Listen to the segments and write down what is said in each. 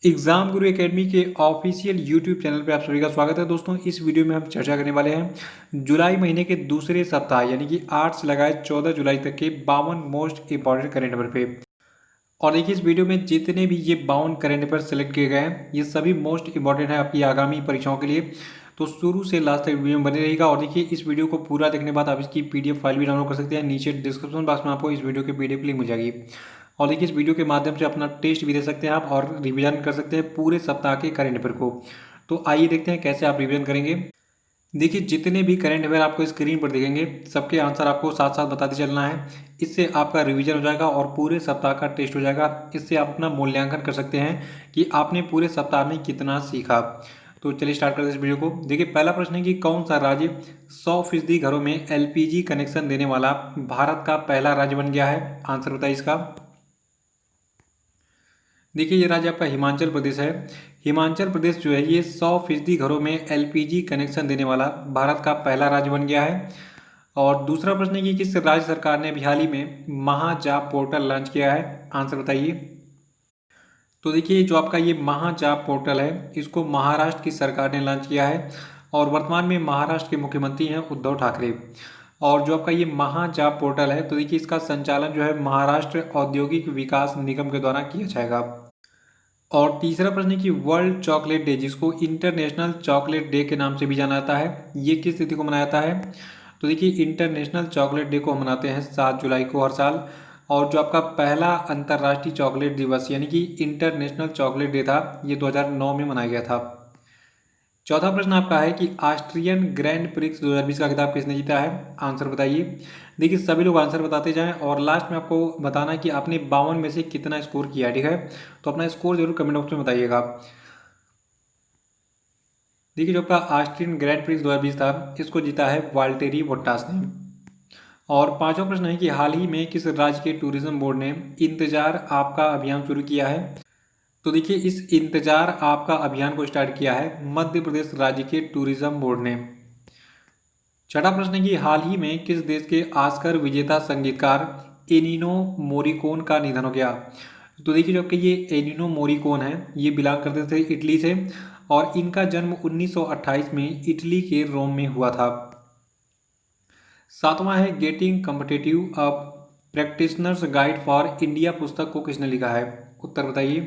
Exam गुरु academy के official YouTube channel पे आप सभी का स्वागत है दोस्तों। इस वीडियो में हम चर्चा करने वाले हैं जुलाई महीने के दूसरे सप्ताह यानी कि 8 से लगाए 14 जुलाई तक के 52 मोस्ट इंपॉर्टेंट करेंट अफेयर पे। और देखिए इस वीडियो में जितने भी ये 52 करेंट अफेयर सेलेक्ट किए गए हैं ये सभी मोस्ट इंपॉर्टेंट है आपकी आगामी परीक्षाओं के लिए। तो शुरू से लास्ट तक वीडियो में बने रहेगा। और देखिए इस वीडियो को पूरा देखने के बाद आप इसकी पीडीएफ फाइल भी डाउनलोड कर सकते हैं। नीचे डिस्क्रिप्शन बॉक्स में आपको इस वीडियो की पीडीएफ लिंक मिल जाएगी। और देखिए इस वीडियो के माध्यम से अपना टेस्ट भी दे सकते हैं आप और रिवीजन कर सकते हैं पूरे सप्ताह के करेंट अफेयर को। तो आइए देखते हैं कैसे आप रिवीजन करेंगे। देखिए जितने भी करंट अफेयर आपको स्क्रीन पर दिखेंगे सबके आंसर आपको साथ साथ बताते चलना है। इससे आपका रिवीजन हो जाएगा और पूरे सप्ताह का टेस्ट हो जाएगा। इससे आप अपना मूल्यांकन कर सकते हैं कि आपने पूरे सप्ताह में कितना सीखा। तो चलिए स्टार्ट करते हैं इस वीडियो को। देखिए पहला प्रश्न है कि कौन सा राज्य 100% घरों में एलपीजी कनेक्शन देने वाला भारत का पहला राज्य बन गया है। आंसर बताइए इसका। देखिए ये राज्य आपका हिमाचल प्रदेश है। हिमाचल प्रदेश जो है ये 100% घरों में एलपीजी कनेक्शन देने वाला भारत का पहला राज्य बन गया है। और दूसरा प्रश्न है कि किस राज्य सरकार ने अभी हाल ही में महाजाप पोर्टल लॉन्च किया है। आंसर बताइए। तो देखिए जो आपका ये महाजाप पोर्टल है इसको महाराष्ट्र की सरकार ने लॉन्च किया है। और वर्तमान में महाराष्ट्र के मुख्यमंत्री हैं उद्धव ठाकरे। और जो आपका ये महाजाप पोर्टल है तो देखिए इसका संचालन जो है महाराष्ट्र औद्योगिक विकास निगम के द्वारा किया जाएगा। और तीसरा प्रश्न है कि वर्ल्ड चॉकलेट डे जिसको इंटरनेशनल चॉकलेट डे के नाम से भी जाना जाता है ये किस तिथि को मनाया जाता है। तो देखिए इंटरनेशनल चॉकलेट डे को हम मनाते हैं 7 जुलाई को हर साल। और जो आपका पहला अंतर्राष्ट्रीय चॉकलेट दिवस यानी कि इंटरनेशनल चॉकलेट डे था ये 2009 में मनाया गया था। चौथा प्रश्न आपका है कि ऑस्ट्रियन ग्रैंड प्रिक्स 2020 का खिताब किसने जीता है। आंसर बताइए। देखिए सभी लोग आंसर बताते जाएं और लास्ट में आपको बताना है कि आपने 52 में से कितना स्कोर किया है। ठीक है तो अपना स्कोर जरूर कमेंट बॉक्स में बताइएगा। देखिए जो आपका ऑस्ट्रियन ग्रैंड प्रिक्स 2020 था इसको जीता है वाल्टेरी बोट्टास ने। और पांचवा प्रश्न है कि हाल ही में किस राज्य के टूरिज्म बोर्ड ने इंतजार आपका अभियान शुरू किया है। तो देखिए इस इंतजार आपका अभियान को स्टार्ट किया है मध्य प्रदेश राज्य के टूरिज्म बोर्ड ने। छठा प्रश्न है कि हाल ही में किस देश के ऑस्कर विजेता संगीतकार एनिनो मोरिकोन का निधन हो गया। तो देखिए जो कि ये एनिनो मोरिकोन है ये बिलोंग करते थे इटली से। और इनका जन्म 1928 में इटली के रोम में हुआ था। सातवां है getting competitive a practitioners guide for India पुस्तक को किसने लिखा है। उत्तर बताइए।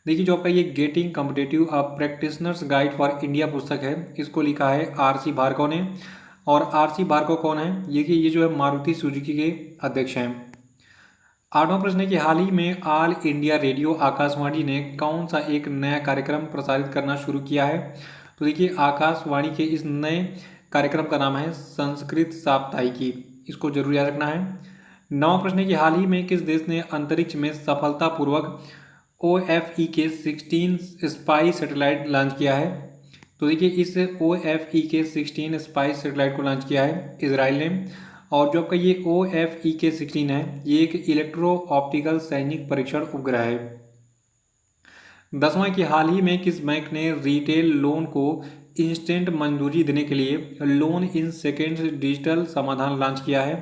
देखिए जो आपका ये getting competitive a practitioners guide for India पुस्तक है इसको लिखा है आरसी भार्गव ने। और आरसी भार्गव कौन है ये जो है मारुति सुजुकी के अध्यक्ष हैं। आठवां प्रश्न है कि हाल ही में ऑल इंडिया रेडियो आकाशवाणी ने कौन सा एक नया कार्यक्रम प्रसारित करना शुरू किया है। तो देखिए आकाशवाणी के इस नए कार्यक्रम का नाम है संस्कृत साप्ताहिकी। इसको जरूर याद रखना है। नौवां प्रश्न है कि हाल ही में किस देश ने अंतरिक्ष में सफलतापूर्वक OFE के 16 स्पाइस सैटेलाइट लॉन्च किया है। तो देखिए इस OFE के 16 स्पाइस सैटेलाइट को लॉन्च किया है इसराइल ने। और जो आपका ये OFE के 16 है ये एक इलेक्ट्रो ऑप्टिकल सैनिक परीक्षण उपग्रह है। दसवां कि हाल ही में किस बैंक ने रिटेल लोन को इंस्टेंट मंजूरी देने के लिए लोन इन सेकेंड्स डिजिटल समाधान लॉन्च किया है।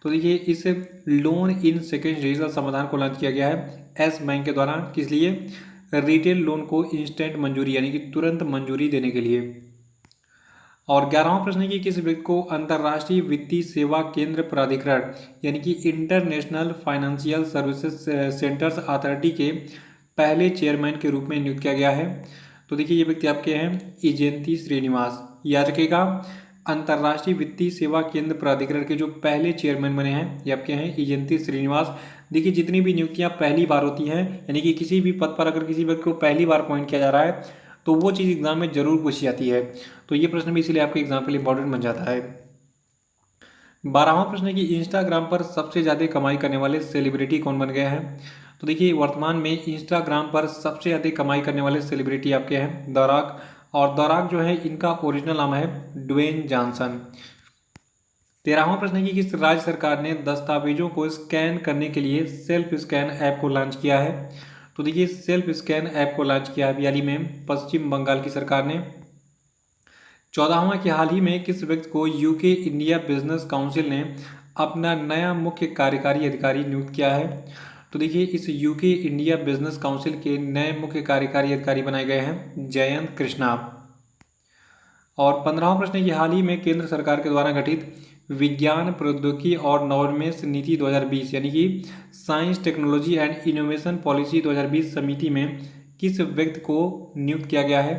तो देखिए इस लोन इन सेकेंड्स डिजिटल समाधान को लॉन्च किया गया है एस बैंक के द्वारा। किस लिए। रिटेल लोन को इंस्टेंट मंजूरी यानी कि तुरंत मंजूरी देने के लिए। और 11वां प्रश्न है कि किस व्यक्ति को अंतर्राष्ट्रीय वित्तीय सेवा केंद्र प्राधिकरण यानी कि international financial services centres authority के पहले चेयरमैन के रूप में नियुक्त किया गया है। तो देखिए ये व्यक्ति आपके हैं इजेंती श्रीनिवास। याद रखिएगा अंतर्राष्ट्रीय वित्तीय सेवा केंद्र प्राधिकरण के जो पहले चेयरमैन बने हैं ये आपके हैं इजेंती श्रीनिवास। देखिए जितनी भी नियुक्तियां पहली बार होती हैं यानी कि किसी भी पद पर अगर किसी व्यक्ति को पहली बार अपॉइंट किया जा रहा है तो वो चीज़ एग्जाम में जरूर पूछी जाती है। तो ये प्रश्न भी इसीलिए आपके एग्जाम के लिए इंपॉर्टेंट बन जाता है। 12वां प्रश्न है कि इंस्टाग्राम पर सबसे ज़्यादा कमाई करने वाले सेलिब्रिटी कौन बन गए हैं। तो देखिए वर्तमान में इंस्टाग्राम पर सबसे ज़्यादा कमाई करने वाले सेलिब्रिटी आपके हैं दौराक। और दौराक जो है इनका ओरिजिनल नाम है ड्वेन जॉनसन। 13वां प्रश्न है कि किस राज्य सरकार ने दस्तावेजों को स्कैन करने के लिए सेल्फ स्कैन ऐप को लॉन्च किया है। तो देखिए सेल्फ स्कैन ऐप को लॉन्च किया है हाल ही में पश्चिम बंगाल की सरकार ने। 14वां कि हाल ही में किस व्यक्ति को यूके इंडिया बिजनेस काउंसिल ने अपना नया मुख्य कार्यकारी अधिकारी नियुक्त किया है। तो देखिए इस यूके इंडिया बिजनेस काउंसिल के नए मुख्य कार्यकारी अधिकारी बनाए गए हैं जयंत कृष्णा। और 15वां प्रश्न है कि हाल ही में केंद्र सरकार के द्वारा गठित विज्ञान प्रौद्योगिकी और नवोन्मेष नीति 2020 यानी कि science technology and innovation policy 2020 समिति में किस व्यक्ति को नियुक्त किया गया है?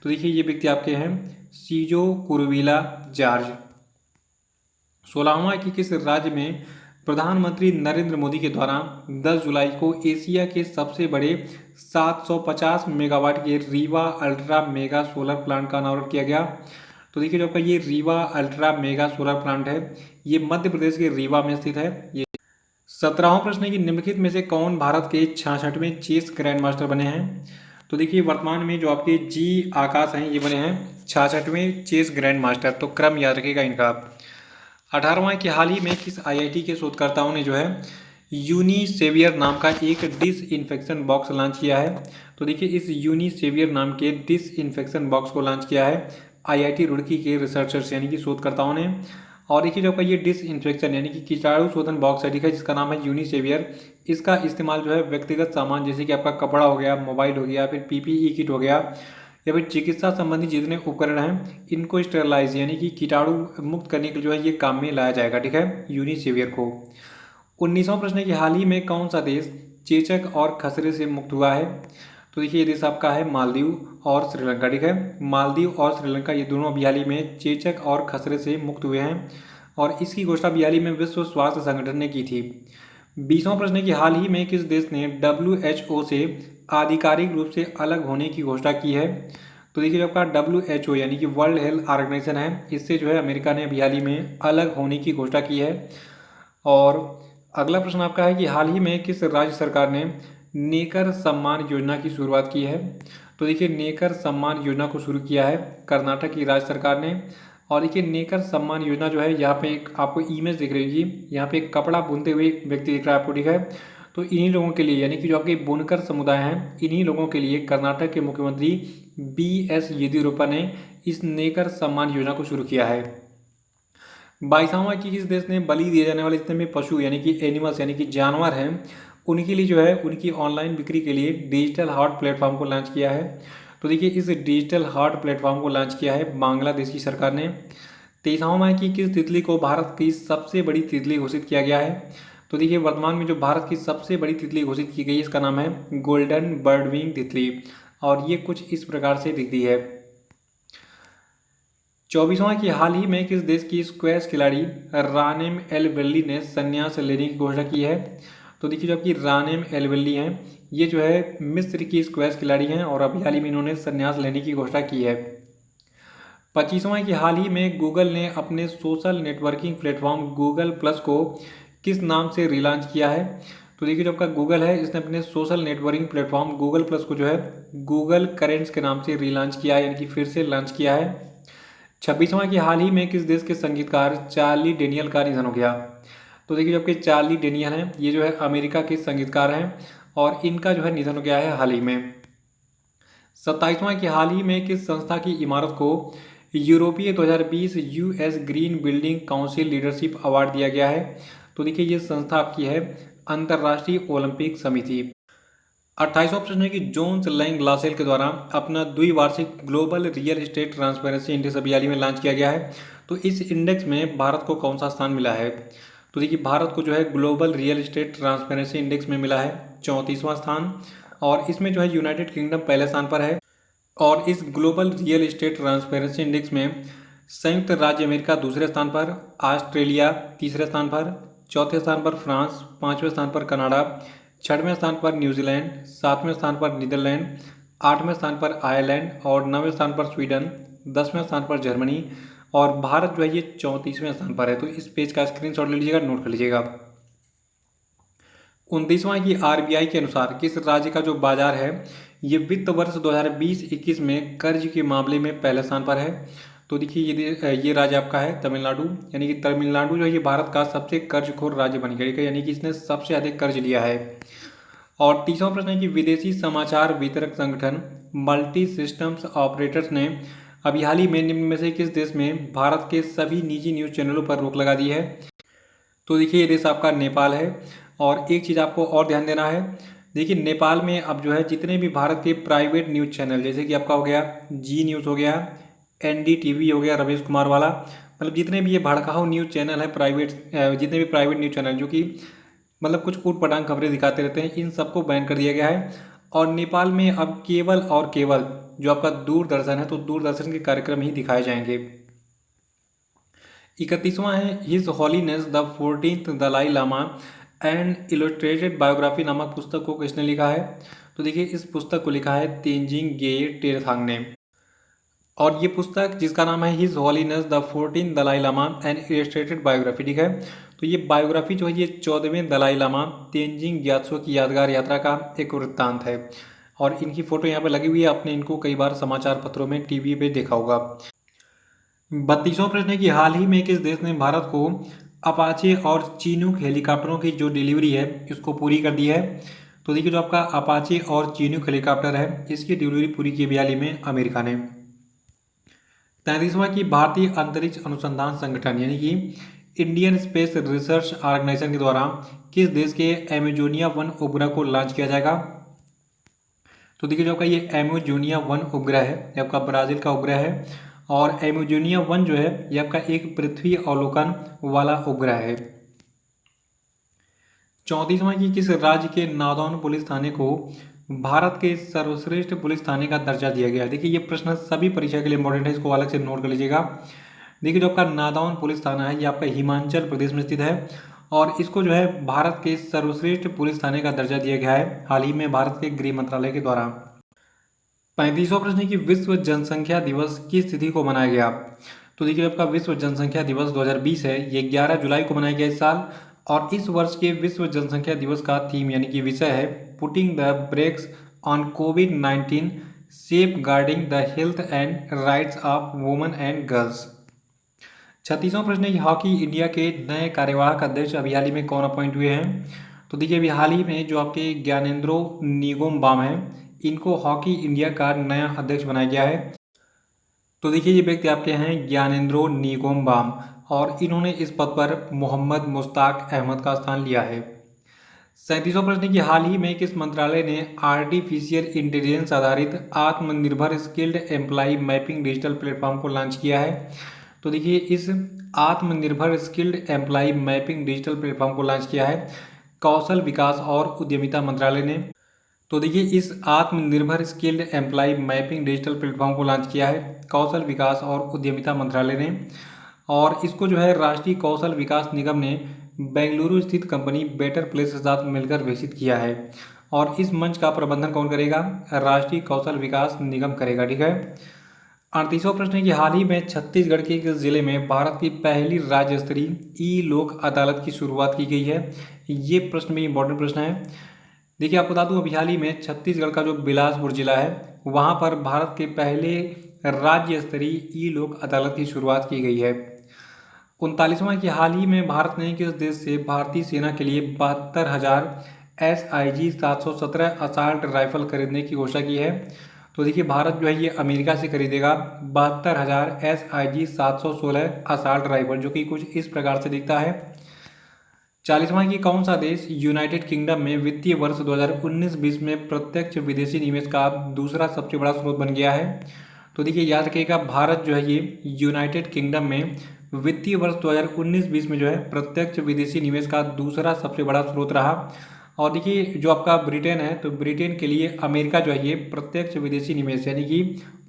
तो देखिए ये व्यक्ति आपके हैं सीजो कुरुविला जॉर्ज। 16वां कि किस राज्य में प्रधानमंत्री नरेंद्र मोदी के द्वारा 10 जुलाई को एशिया के सबसे बड़े 750 मेगावाट के Rewa ultra mega solar plant का अनावरण किया गया? तो देखिए जो आपका ये Rewa ultra mega solar plant है ये मध्य प्रदेश के रीवा में स्थित है। ये 17वां प्रश्न है कि निम्नलिखित में से कौन भारत के 66वें चेस ग्रैंड मास्टर बने हैं? तो देखिए वर्तमान में जो आपके जी आकाश हैं ये बने हैं 66वें चेस ग्रैंड मास्टर, तो क्रम याद रखिएगा इनका। 18वां कि हाल ही में किस आईआईटी के शोधकर्ताओं ने जो है यूनिसेवियर नाम का एक डिसइंफेक्शन बॉक्स लॉन्च किया है? तो देखिए इस यूनिसेवियर नाम के डिसइंफेक्शन बॉक्स को लॉन्च किया है आईआईटी रुड़की के रिसर्चर्स यानी कि शोधकर्ताओं ने। और देखिए जो आपका ये डिसइंफेक्शन यानी कि कीटाणु शोधन बॉक्स है ठीक है जिसका नाम है यूनिसेवियर, इसका इस्तेमाल जो है व्यक्तिगत सामान जैसे कि आपका कपड़ा हो गया, मोबाइल हो गया, फिर पीपीई किट हो गया या फिर चिकित्सा संबंधी जितने उपकरण हैं इनको स्टेरलाइज यानी कि कीटाणु मुक्त करने के लिए जो है ये काम में लाया जाएगा ठीक है यूनिसेवियर को। 19वां प्रश्न है कि हाल ही में कौन सा देश चेचक और खसरे से मुक्त हुआ है? तो देखिए ये देश आपका है मालदीव और श्रीलंका ठीक है। मालदीव और श्रीलंका ये दोनों अभी हाल ही में चेचक और खसरे से मुक्त हुए हैं और इसकी घोषणा अभी हाल ही में विश्व स्वास्थ्य संगठन ने की थी। 20वां प्रश्न है कि हाल ही में किस देश ने WHO से आधिकारिक रूप से अलग होने की घोषणा की है? तो देखिए जो आपका WHO यानी कि वर्ल्ड हेल्थ ऑर्गेनाइजेशन है इससे जो है अमेरिका ने अभी हाल ही में अलग होने की घोषणा की है। और अगला प्रश्न आपका है कि हाल ही में किस राज्य सरकार ने नेकर सम्मान योजना की शुरुआत की है? तो देखिए नेकर सम्मान योजना को शुरू किया है कर्नाटक की राज्य सरकार ने। और देखिए नेकर सम्मान योजना जो है यहाँ पे एक आपको इमेज दिख रही होगी, यहाँ पे एक कपड़ा बुनते हुए एक व्यक्ति दिख रहा है आपको ठीक है। तो इन्हीं लोगों के लिए यानी कि जो आपके बुनकर समुदाय हैं इन्हीं लोगों के लिए कर्नाटक के मुख्यमंत्री BS येदियुरप्पा ने इस नेकर सम्मान योजना को शुरू किया है। 22वां कि किस देश ने बलि दिए जाने वाले जितने भी पशु यानी कि एनिमल्स यानी कि जानवर हैं उनके लिए जो है उनकी ऑनलाइन बिक्री के लिए डिजिटल हार्ट प्लेटफॉर्म को लॉन्च किया है? तो देखिए इस डिजिटल हार्ट प्लेटफॉर्म को लॉन्च किया है बांग्लादेश की सरकार ने। 23वां कि किस तितली को भारत की सबसे बड़ी तितली घोषित किया गया है? तो देखिए वर्तमान में जो भारत की सबसे बड़ी तितली घोषित की गई है इसका नाम है गोल्डन बर्डविंग तितली और ये कुछ इस प्रकार से दिखती है। 24वां कि हाल ही में किस देश की स्क्वैश खिलाड़ी रानेम एलवेली ने संन्यास लेने की घोषणा की है? तो देखिए जो आपकी रानेम एलवेली हैं ये जो है मिस्र की स्क्वैश खिलाड़ी हैं और अभी हाल ही में इन्होंने संन्यास लेने की घोषणा की है। 25वां कि हाल ही में गूगल ने अपने social networking platform Google plus को किस नाम से रिलॉन्च किया है? तो देखिए जो आपका गूगल है इसने अपने social networking platform Google plus को जो है गूगल करेंट्स के नाम से रिलॉन्च किया है यानी कि फिर से लॉन्च किया है। 26वां कि हाल ही में किस देश के संगीतकार चार्ली डेनियल का निधन हो गया? तो देखिए जो आपके चार्ली डेनियल हैं ये जो है अमेरिका के संगीतकार हैं और इनका जो है निधन हो गया है हाल ही में। 27वां कि हाल ही में किस संस्था की इमारत को यूरोपीय 2020 US green building council leadership award दिया गया है? तो देखिए ये संस्था आपकी है अंतर्राष्ट्रीय ओलंपिक समिति। 28वां प्रश्न है कि जोन्स लैंग लासेल के द्वारा अपना द्विवार्षिक global real estate transparency index अभी हाल ही में लॉन्च किया गया है। तो इस इंडेक्स में भारत को कौन सा स्थान मिला है? तो देखिए भारत को जो है global real estate transparency index में मिला है 34वां स्थान और इसमें जो है यूनाइटेड किंगडम पहले स्थान पर है। और इस global real estate transparency index में संयुक्त राज्य अमेरिका दूसरे स्थान पर, ऑस्ट्रेलिया तीसरे स्थान पर, चौथे स्थान पर फ्रांस, पाँचवें स्थान पर कनाडा, छठवें स्थान पर न्यूजीलैंड, सातवें स्थान पर नीदरलैंड, आठवें स्थान पर आयरलैंड और नौवें स्थान पर स्वीडन, 10वें स्थान पर जर्मनी और भारत जो है ये 34वें स्थान पर है। तो इस पेज का स्क्रीनशॉट ले लीजिएगा, नोट कर लीजिएगा। 29वां की RBI के अनुसार किस राज्य का जो बाजार है ये वित्त वर्ष 2020-21 में कर्ज के मामले में पहले स्थान पर है? तो देखिए ये राज्य आपका है तमिलनाडु यानी कि तमिलनाडु जो है ये भारत का सबसे कर्जखोर राज्य बन गया यानी कि इसने सबसे अधिक कर्ज लिया है। और 30वां प्रश्न है कि विदेशी समाचार वितरक संगठन मल्टी सिस्टम्स ऑपरेटर्स ने अभी हाल ही में निम्न में से किस देश में भारत के सभी निजी न्यूज़ चैनलों पर रोक लगा दी है? तो देखिए ये देश आपका नेपाल है और एक चीज़ आपको और ध्यान देना है, देखिए नेपाल में अब जो है जितने भी भारत के प्राइवेट न्यूज़ चैनल, जैसे कि आपका हो गया जी न्यूज़ हो गया, NDTV हो गया रमेश कुमार वाला, मतलब जितने भी ये भड़काऊ न्यूज़ चैनल है प्राइवेट, जितने भी प्राइवेट न्यूज़ चैनल जो कि मतलब कुछ ऊट पटांग खबरें दिखाते रहते हैं, इन सबको बैन कर दिया गया है। और नेपाल में अब केवल और केवल जो आपका दूरदर्शन है, तो दूरदर्शन के कार्यक्रम ही दिखाए जाएंगे। 31वां है His Holiness the 14th Dalai Lama and illustrated biography नामक पुस्तक को किसने लिखा है? तो देखिए इस पुस्तक को लिखा है तेंजिंग गे टेरथांग ने। और ये पुस्तक जिसका नाम है His Holiness the 14th Dalai Lama and illustrated biography, ठीक है। तो ये बायोग्राफी जो है ये 14वें दलाई लामा तेंजिंग ग्यात्सो की यादगार यात्रा का एक वृत्तांत है। और इनकी फोटो यहाँ पे लगी हुई है, आपने इनको कई बार समाचार पत्रों में, टीवी पे देखा होगा। 32वां प्रश्न है कि हाल ही में किस देश ने भारत को अपाचे और चीनूक हेलीकॉप्टरों की जो डिलीवरी है इसको पूरी कर दी है? तो देखिए जो आपका अपाचे और चीनूक हेलीकॉप्टर है इसकी डिलीवरी पूरी की हाल ही में अमेरिका ने। 33वां की भारतीय अंतरिक्ष अनुसंधान संगठन यानी कि इंडियन स्पेस रिसर्च ऑर्गेनाइजेशन के द्वारा किस देश के एमेजोनिया 1 उपग्रह को लॉन्च किया जाएगा? तो देखिए जो आपका ये एमेजोनिया 1 उपग्रह है, ये आपका ब्राजील का उपग्रह है। और एमेजोनिया 1 जो है ये आपका एक पृथ्वी अवलोकन वाला उपग्रह है। 34वां की किस राज्य के नादौन पुलिस थाने को भारत के सर्वश्रेष्ठ पुलिस थाने का दर्जा दिया गया? देखिए ये प्रश्न सभी परीक्षा के लिए इंपॉर्टेंट है, इसको अलग से नोट कर लीजिएगा। देखिए जो आपका नादौन पुलिस थाना है ये आपका हिमाचल प्रदेश में स्थित है और इसको जो है भारत के सर्वश्रेष्ठ पुलिस थाने का दर्जा दिया गया है हाल ही में भारत के गृह मंत्रालय के द्वारा। 35वां प्रश्न है कि विश्व जनसंख्या दिवस किस तिथि को मनाया गया? तो देखिए आपका विश्व जनसंख्या दिवस 2020 है, ये 11 जुलाई को मनाया गया इस साल। और इस वर्ष के विश्व जनसंख्या दिवस का थीम यानी कि विषय है पुटिंग द ब्रेक्स ऑन कोविड-19 safeguarding the health and rights of women and girls. 36वां प्रश्न है कि हॉकी इंडिया के नए कार्यवाहक अध्यक्ष अभी हाल ही में कौन अपॉइंट हुए हैं? तो देखिए अभी हाल ही में जो आपके ज्ञानेंद्रो निंगोमबाम है इनको हॉकी इंडिया का नया अध्यक्ष बनाया गया है। तो देखिए ये व्यक्ति आपके हैं ज्ञानेंद्रो निंगोमबाम और इन्होंने इस पद पर मोहम्मद मुश्ताक अहमद का स्थान लिया है। 37वां प्रश्न है कि हाल ही में किस मंत्रालय ने आर्टिफिशियल इंटेलिजेंस आधारित आत्मनिर्भर skilled employ mapping digital platform को लॉन्च किया है? तो देखिए इस आत्मनिर्भर skilled employ mapping digital platform को लॉन्च किया है कौशल विकास और उद्यमिता मंत्रालय ने। तो देखिए इस आत्मनिर्भर skilled employ mapping digital platform को लॉन्च किया है कौशल विकास और उद्यमिता मंत्रालय ने। और इसको जो है राष्ट्रीय कौशल विकास निगम ने बेंगलुरु स्थित कंपनी बेटर प्लेस के साथ मिलकर विकसित किया है। और इस मंच का प्रबंधन कौन करेगा? राष्ट्रीय कौशल विकास निगम करेगा, ठीक है। 38वां प्रश्न है कि हाल ही में छत्तीसगढ़ के किस जिले में भारत की पहली राज्य स्तरीय ई लोक अदालत की शुरुआत की गई है? ये प्रश्न भी इंपॉर्टेंट प्रश्न है। देखिए आपको बता दूं अभी हाल ही में छत्तीसगढ़ का जो बिलासपुर जिला है वहां पर भारत के पहले राज्य स्तरीय ई लोक अदालत की शुरुआत की गई है। 39वां कि हाल ही में भारत ने किस देश से भारतीय सेना के लिए 72,000 SIG 717 असॉल्ट राइफल खरीदने की घोषणा की है? तो देखिए भारत जो है ये अमेरिका से खरीदेगा 72,000 SIG 716 असॉल्ट राइफल, जो कि कुछ इस प्रकार से दिखता है। 40वां कि कौन सा देश यूनाइटेड किंगडम में वित्तीय वर्ष 2019-20 में प्रत्यक्ष विदेशी निवेश का दूसरा सबसे बड़ा स्रोत बन गया है? तो देखिए याद रखिएगा भारत जो है ये यूनाइटेड किंगडम में वित्तीय वर्ष 2019-20 में जो है प्रत्यक्ष विदेशी निवेश का दूसरा सबसे बड़ा स्रोत रहा। और देखिए जो आपका ब्रिटेन है तो ब्रिटेन के लिए अमेरिका जो है ये प्रत्यक्ष विदेशी निवेश यानी कि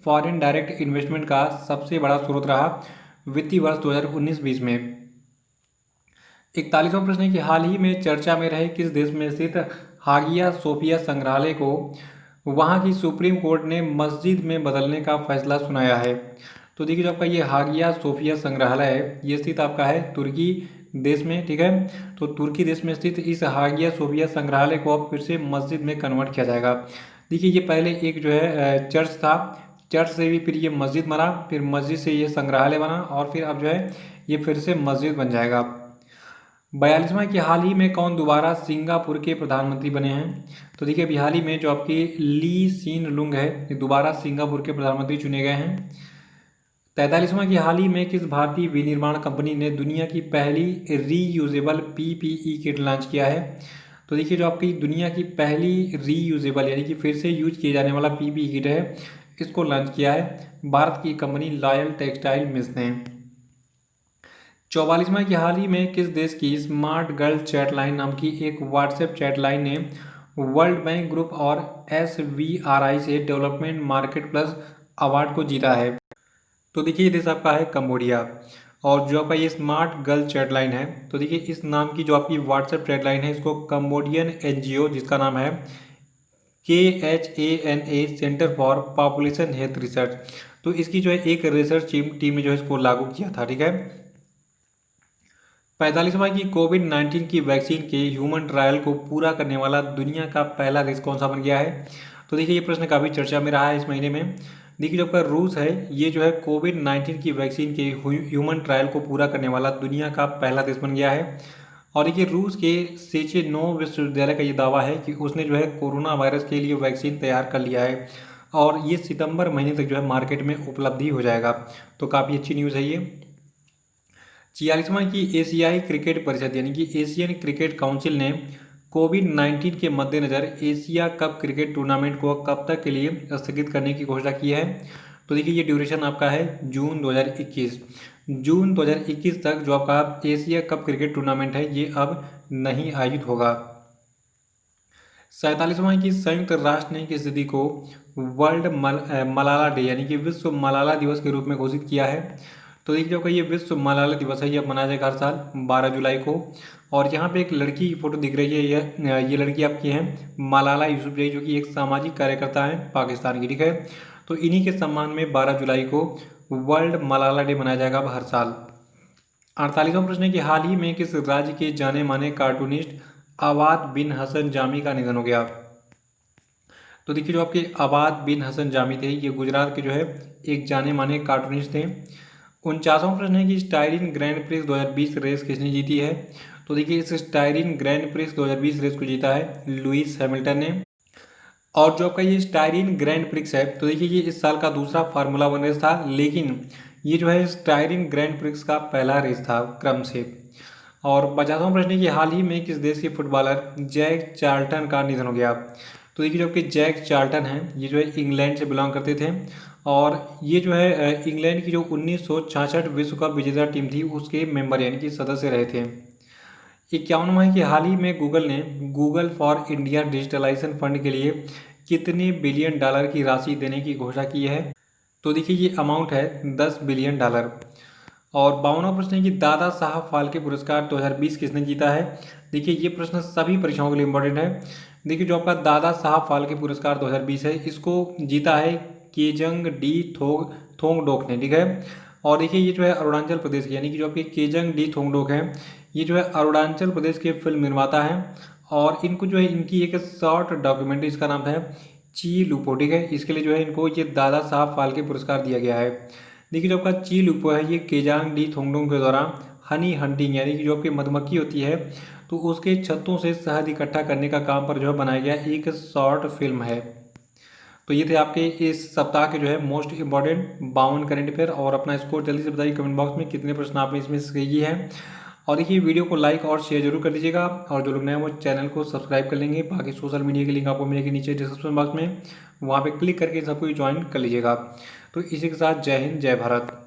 फॉरेन डायरेक्ट इन्वेस्टमेंट का सबसे बड़ा स्रोत रहा वित्तीय वर्ष 2019-20 में। 41वां प्रश्न है कि हाल ही में चर्चा में रहे किस देश में स्थित हागिया सोफिया संग्रहालय को वहां की सुप्रीम कोर्ट ने मस्जिद में बदलने का फैसला सुनाया है? तो देखिए जो आपका ये हागिया सोफिया संग्रहालय है ये स्थित आपका है तुर्की देश में, ठीक है। तो तुर्की देश में स्थित इस हागिया सोफिया संग्रहालय को अब फिर से मस्जिद में कन्वर्ट किया जाएगा। देखिए ये पहले एक जो है चर्च था, चर्च से भी फिर ये मस्जिद बना, फिर मस्जिद से ये संग्रहालय बना और फिर अब जो है ये फिर से मस्जिद बन जाएगा। 42वां कि हाल ही में कौन दोबारा सिंगापुर के प्रधानमंत्री बने हैं? तो देखिए अभी हाल ही में जो आपके ली सीन लुंग है ये दोबारा सिंगापुर के प्रधानमंत्री चुने गए हैं। 43वां कि हाल ही में किस भारतीय विनिर्माण कंपनी ने दुनिया की पहली रीयूजेबल PPE किट लॉन्च किया है? तो देखिए जो आपकी दुनिया की पहली रीयूजेबल यानी कि फिर से यूज किए जाने वाला पीपीई किट है, इसको लॉन्च किया है भारत की कंपनी लॉयल टेक्सटाइल मिल्स ने। 44वां की हाल ही में किस देश की स्मार्ट गर्ल चैट लाइन नाम की एक व्हाट्सएप चैट लाइन ने वर्ल्ड बैंक ग्रुप और SVRI से डेवलपमेंट मार्केट प्लस अवार्ड को जीता है? तो देखिए ये देश आपका है कंबोडिया। और जो आपका ये स्मार्ट गर्ल चैट लाइन है, तो देखिए इस नाम की जो आपकी व्हाट्सएप चैट लाइन है, इसको कंबोडियन NGO जिसका नाम है KHANA centre for population health research, तो इसकी जो है एक रिसर्च टीम ने जो है इसको लागू किया था। ठीक है। 45वां की कोविड-19 की वैक्सीन के ह्यूमन ट्रायल को पूरा करने वाला दुनिया का पहला देश कौन सा बन गया है? तो देखिए ये प्रश्न काफ़ी चर्चा में रहा है इस महीने में। देखिए जो आपका रूस है, ये जो है कोविड-19 की वैक्सीन के ह्यूमन ट्रायल को पूरा करने वाला दुनिया का पहला देश बन गया है। और देखिए रूस के सेचेनोव विश्वविद्यालय का ये दावा है कि उसने जो है कोरोना वायरस के लिए वैक्सीन तैयार कर लिया है और ये सितंबर महीने तक जो है मार्केट में उपलब्ध ही हो जाएगा। तो काफ़ी अच्छी न्यूज़ है ये। 46वां की एशियाई क्रिकेट परिषद यानी कि एशियन क्रिकेट काउंसिल ने कोविड-19 के मद्देनज़र एशिया कप क्रिकेट टूर्नामेंट को कब तक के लिए स्थगित करने की घोषणा की है? तो देखिए ये ड्यूरेशन आपका है जून 2021। जून 2021 तक जो आपका एशिया कप क्रिकेट टूर्नामेंट है ये अब नहीं आयोजित होगा। 47वां की संयुक्त राष्ट्र ने किस तिथि को वर्ल्ड मलाला डे यानी कि विश्व मलाला दिवस के रूप में घोषित किया है? तो देखिए जो ये विश्व मलाला दिवस है, ये मनाया जाएगा हर साल 12 जुलाई को। और यहाँ पे एक लड़की की फोटो दिख रही है, ये लड़की आपकी है मलाला यूसुफजई, जो कि एक सामाजिक कार्यकर्ता है पाकिस्तान की। ठीक है। तो इन्हीं के सम्मान में 12 जुलाई को वर्ल्ड मलाला डे मनाया जाएगा अब हर साल। 48वां प्रश्न है कि हाल ही में किस राज्य के जाने माने कार्टूनिस्ट अवाद बिन हसन जामी का निधन हो गया? तो देखिए जो आपके अवाद बिन हसन जामी थे, ये गुजरात के जो है एक जाने माने कार्टूनिस्ट थे। 49वां प्रश्न है कि स्टायरिन ग्रैंड प्रिक्स 2020 रेस किसने जीती है? तो देखिए इस स्टायरिन ग्रैंड प्रिक्स 2020 रेस को जीता है लुइस हैमिल्टन ने। और जो आपका ये स्टायरिन ग्रैंड प्रिक्स है, तो देखिए ये इस साल का दूसरा फार्मूला 1 रेस था, लेकिन ये जो है स्टायरिन ग्रैंड प्रिक्स का पहला रेस था क्रम से। और 50वां प्रश्न है कि हाल ही में किस देश के फुटबॉलर जैक चार्ल्टन का निधन हो गया? तो देखिए जो आपके जैक चार्ल्टन हैं, ये जो है इंग्लैंड से बिलोंग करते थे और ये जो है इंग्लैंड की जो 1966 विश्व कप विजेता टीम थी उसके मेंबर यानी कि सदस्य रहे थे। 51वां है कि हाल ही में गूगल ने Google for India digitalization fund के लिए कितने बिलियन डॉलर की राशि देने की घोषणा की है? तो देखिए ये अमाउंट है 10 बिलियन डॉलर। और 52वां प्रश्न है कि दादा साहब फाल्के पुरस्कार 2020 किसने जीता है? देखिए ये प्रश्न सभी परीक्षाओं के लिए इम्पोर्टेंट है। देखिए जो आपका दादा साहब फाल्के पुरस्कार 2020 है, इसको जीता है केजंग डी थोंगडोक ने। ठीक है। और देखिए ये जो है अरुणाचल प्रदेश यानी कि जो आपके केजंग डी थोंगडोक है, ये जो है अरुणाचल प्रदेश के फिल्म निर्माता है और इनको जो है इनकी एक शॉर्ट डॉक्यूमेंट्री, इसका नाम है ची लुपो। ठीक है। इसके लिए जो है इनको ये दादा साहब फाल्के पुरस्कार दिया गया है। देखिए जो आपका ची लुपो है, ये केजांग डी थोंगडोंग के द्वारा हनी हंटिंग यानी कि जो आपकी मधुमक्खी होती है, तो उसके छत्तों से शहद इकट्ठा करने का काम पर जो है बनाया गया एक शॉर्ट फिल्म है। तो ये थे आपके इस सप्ताह के जो है मोस्ट इंपॉर्टेंट 52 करंट अफेयर। और अपना स्कोर जल्दी से बताइए कमेंट बॉक्स में कितने प्रश्न आपने इसमें से सही है। और देखिए वीडियो को लाइक और शेयर जरूर कर दीजिएगा और जो लोग नए हैं वो चैनल को सब्सक्राइब कर लेंगे। बाकी सोशल मीडिया के लिंक आपको मिलेगी नीचे डिस्क्रिप्शन बॉक्स में, वहाँ पे क्लिक करके सबको ज्वाइन कर लीजिएगा। तो इसी के साथ जय हिंद जय भारत।